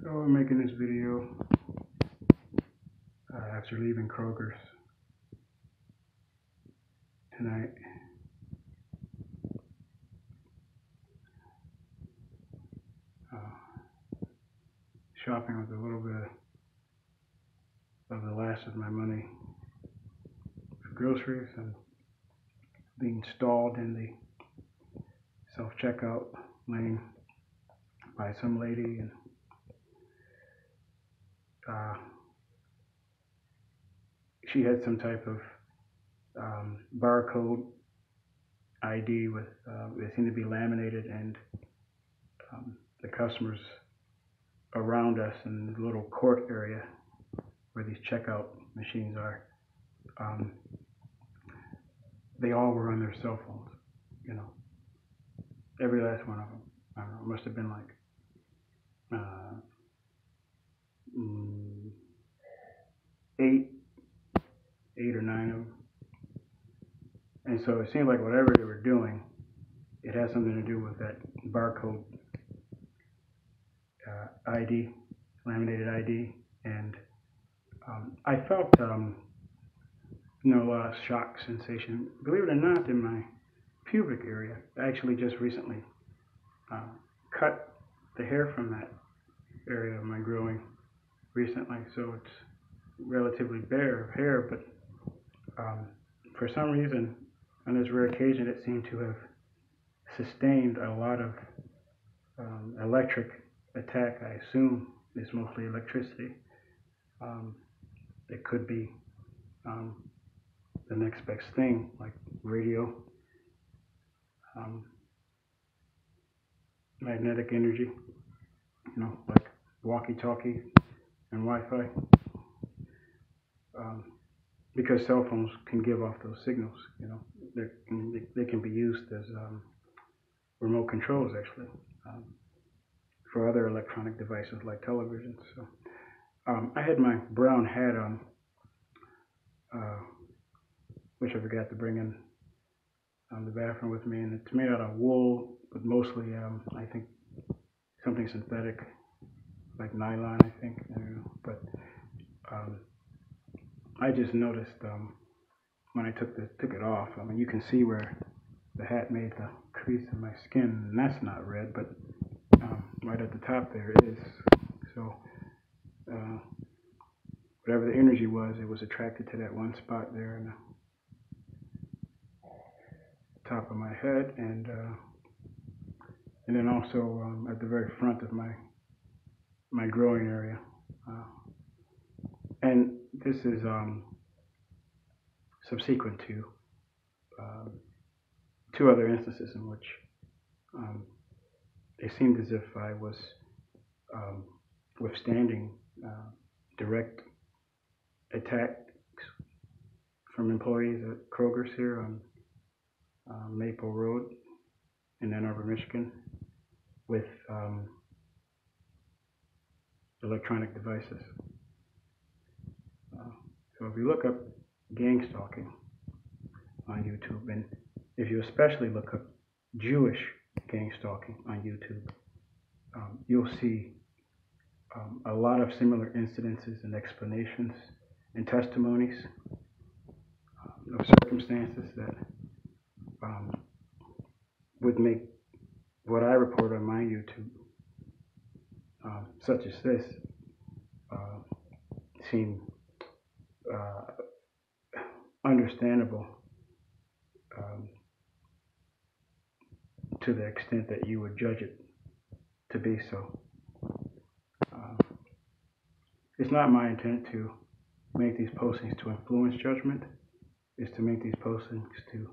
So I'm making this video after leaving Kroger's tonight. Shopping with a little bit of the last of my money for groceries and being stalled in the self-checkout lane by some lady, and she had some type of barcode ID with it seemed to be laminated, and the customers around us in the little court area where these checkout machines are, they all were on their cell phones, every last one of them. I don't know, it must have been like 8 or 9 of them. And so it seemed like whatever they were doing, it had something to do with that barcode ID, laminated ID, and I felt a shock sensation. Believe it or not, in my pubic area, I actually just recently cut the hair from that area of my growing recently, so it's relatively bare hair, but for some reason, on this rare occasion, it seemed to have sustained a lot of electric attack. I assume it's mostly electricity. It could be the next best thing, like radio, magnetic energy, like walkie-talkie and Wi-Fi, because cell phones can give off those signals. They can be used as remote controls, actually, for other electronic devices like televisions. So I had my brown hat on, which I forgot to bring in the bathroom with me, and it's made out of wool, but mostly I think something synthetic, like nylon, I think. I don't know. But I just noticed when I took it off. I mean, you can see where the hat made the crease in my skin, and that's not red, but right at the top there it is. So whatever the energy was, it was attracted to that one spot there in the top of my head, and then also at the very front of my growing area. And this is subsequent to 2 other instances in which it seemed as if I was withstanding direct attacks from employees at Kroger's here on Maple Road in Ann Arbor, Michigan, with electronic devices. So if you look up gang stalking on YouTube, and if you especially look up Jewish gang stalking on YouTube, you'll see a lot of similar incidences and explanations and testimonies of circumstances that would make what I report on my YouTube, such as this, seem understandable to the extent that you would judge it to be so. It's not my intent to make these postings to influence judgment. It's to make these postings to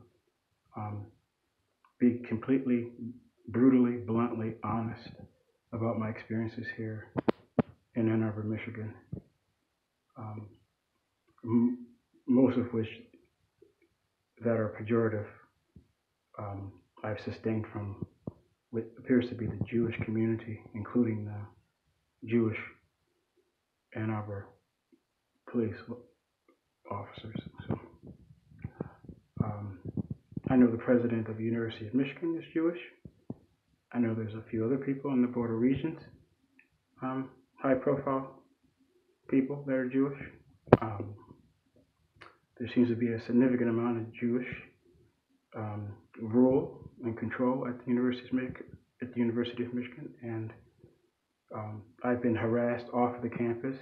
be completely, brutally, bluntly honest about my experiences here in Ann Arbor, Michigan. Most of which that are pejorative, I've sustained from what appears to be the Jewish community, including Jewish Ann Arbor police officers. So I know the president of the University of Michigan is Jewish. I know there's a few other people in the border regions high-profile people that are Jewish. Um, there seems to be a significant amount of Jewish rule and control at the University of Michigan, and I've been harassed off of the campus,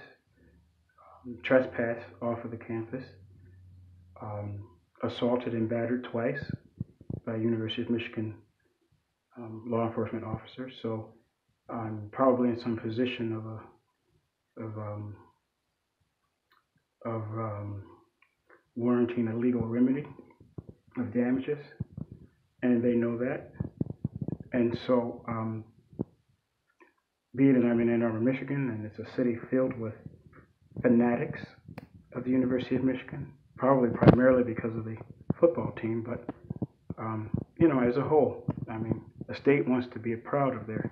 trespassed off of the campus, assaulted and battered twice by University of Michigan law enforcement officers. So I'm probably in some position of warranting a legal remedy of damages, and they know that. And so, being that I'm in Ann Arbor, Michigan, and it's a city filled with fanatics of the University of Michigan, probably primarily because of the football team, but you know, as a whole, I mean, a state wants to be proud of their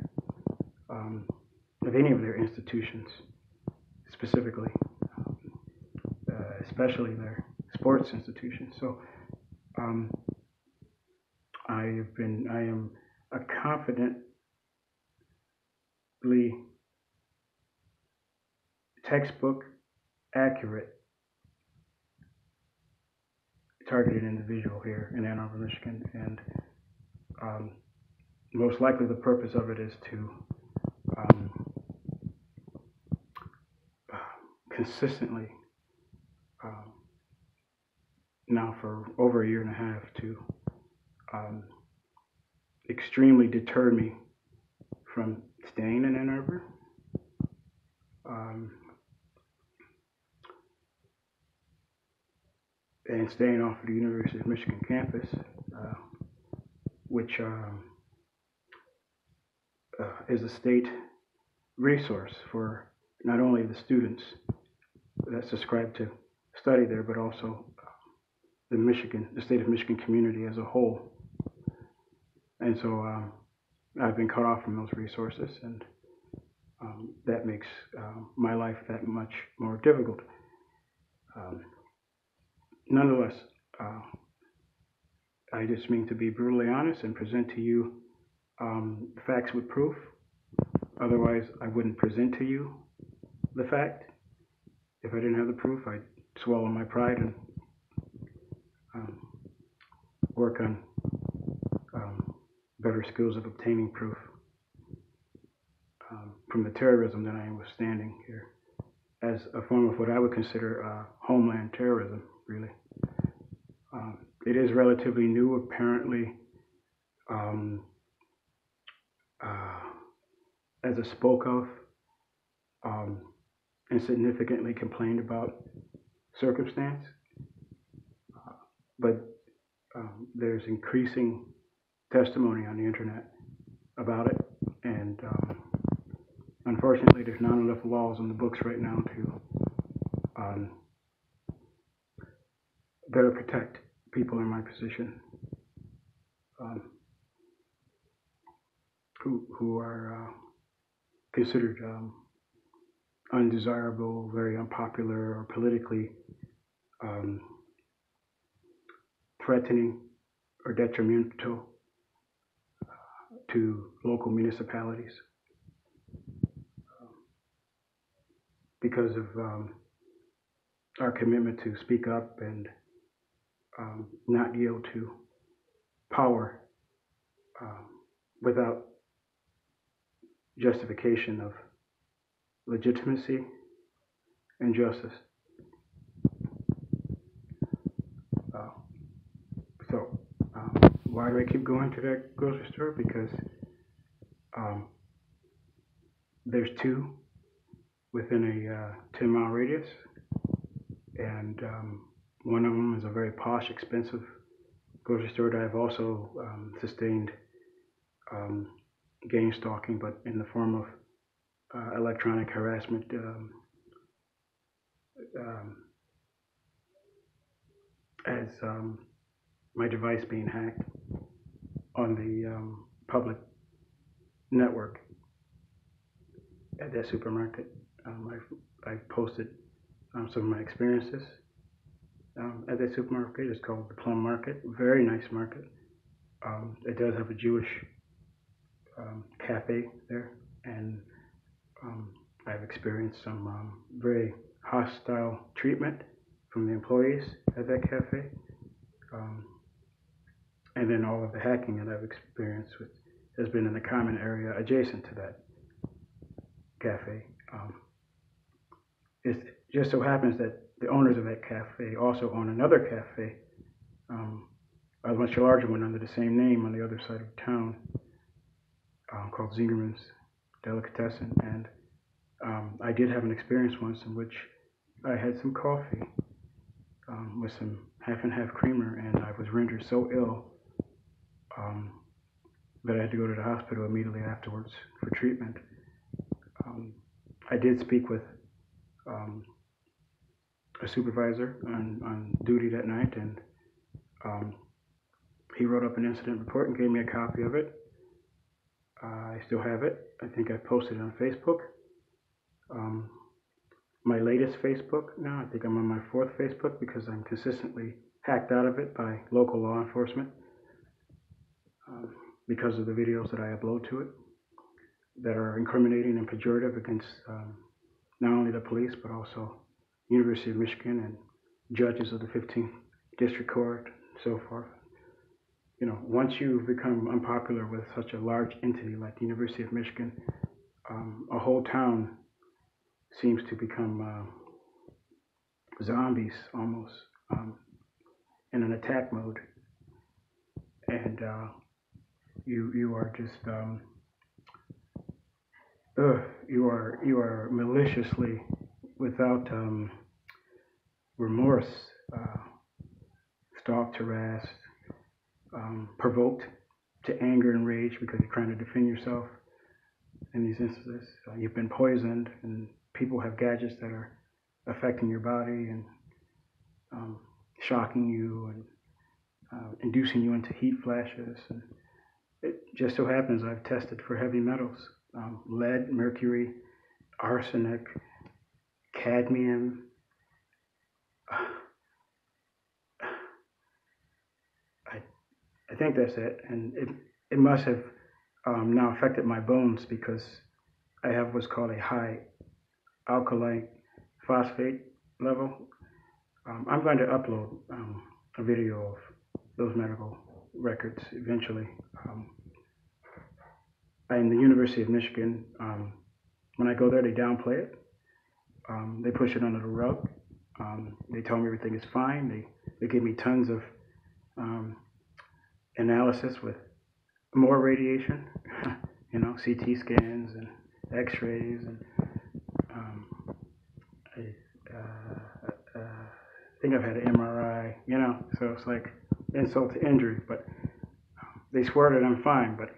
of any of their institutions, specifically, especially their sports institutions. So I am a confidently textbook accurate targeted individual here in Ann Arbor, Michigan, and most likely the purpose of it is to consistently, now for over a year and a half, to extremely deter me from staying in Ann Arbor. And staying off of the University of Michigan campus, which is a state resource for not only the students that subscribe to study there, but also the state of Michigan community as a whole. And so I've been cut off from those resources, and that makes my life that much more difficult. Nonetheless, I just mean to be brutally honest and present to you facts with proof. Otherwise, I wouldn't present to you the fact. If I didn't have the proof, I'd swallow my pride and work on better skills of obtaining proof from the terrorism that I am withstanding here as a form of what I would consider homeland terrorism, really. It is relatively new, apparently, as a spoke of and significantly complained about circumstance, but there's increasing testimony on the internet about it, and unfortunately there's not enough laws on the books right now to better protect people in my position who are considered undesirable, very unpopular, or politically threatening or detrimental to local municipalities because of our commitment to speak up and not yield to power without justification of legitimacy and justice. Why do I keep going to that grocery store? Because there's two within a 10-mile radius, and one of them is a very posh, expensive grocery store that I've also sustained gang stalking, but in the form of electronic harassment, as my device being hacked on the public network at that supermarket. I've posted some of my experiences at that supermarket. It's called the Plum Market. Very nice market. It does have a Jewish cafe there, and I've experienced some very hostile treatment from the employees at that cafe. And then all of the hacking that I've experienced has been in the common area adjacent to that cafe. It just so happens that the owners of that cafe also own another cafe, a much larger one under the same name on the other side of town, called Zingerman's Delicatessen. And I did have an experience once in which I had some coffee with some half and half creamer, and I was rendered so ill that I had to go to the hospital immediately afterwards for treatment. I did speak with a supervisor on duty that night, and he wrote up an incident report and gave me a copy of it. I still have it. I think I posted it on Facebook. My latest Facebook now, I think I'm on my 4th Facebook because I'm consistently hacked out of it by local law enforcement because of the videos that I upload to it that are incriminating and pejorative against not only the police but also University of Michigan and judges of the 15th District Court and so forth. You know, once you become unpopular with such a large entity like the University of Michigan, a whole town seems to become zombies almost, in an attack mode, and you are just you are maliciously, without remorse, stalked, harassed, provoked to anger and rage because you're trying to defend yourself. In these instances, you've been poisoned, and people have gadgets that are affecting your body and shocking you and inducing you into heat flashes. And it just so happens I've tested for heavy metals, lead, mercury, arsenic, cadmium. I think that's it, and it must have now affected my bones because I have what's called a high alkaline phosphate level. I'm going to upload a video of those medical records eventually. In the University of Michigan, when I go there, they downplay it. They push it under the rug. They tell me everything is fine. They give me tons of analysis with more radiation, you know, CT scans and X-rays, and I think I've had an MRI, you know, so it's like insult to injury. But they swear that I'm fine, but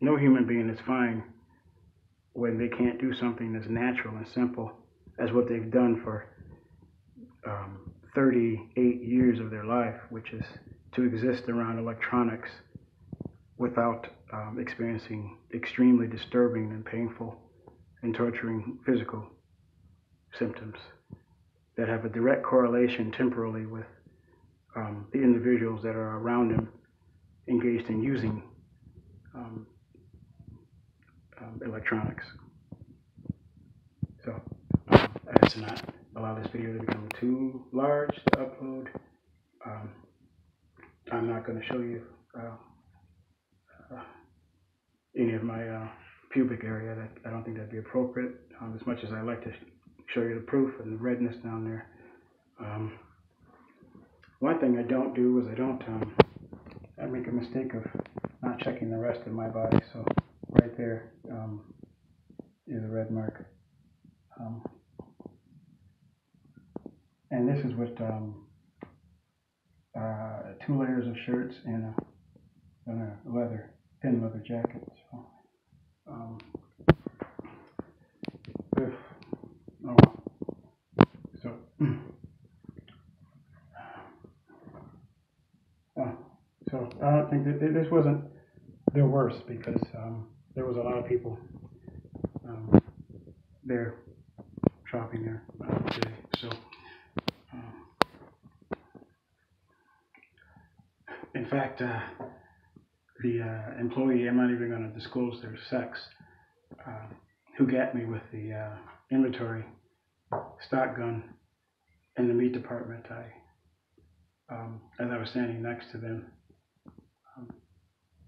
no human being is fine when they can't do something as natural and simple as what they've done for 38 years of their life, which is to exist around electronics without experiencing extremely disturbing and painful and torturing physical symptoms that have a direct correlation temporally with the individuals that are around them engaged in using electronics. So as to not allow this video to become too large to upload, I'm not going to show you any of my pubic area. That I don't think that'd be appropriate. As much as I like to show you the proof and the redness down there. One thing I don't do is I make a mistake of not checking the rest of my body. So right there is a red mark. And this is with 2 layers of shirts and a thin leather jacket. So, so I don't think that this wasn't their worst, because there was a lot of people there shopping there today. So in fact, the employee, I'm not even going to disclose their sex, who got me with the inventory stock gun in the meat department. As I was standing next to them,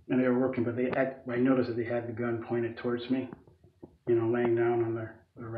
and they were working, but I noticed that they had the gun pointed towards me, laying down on their rack.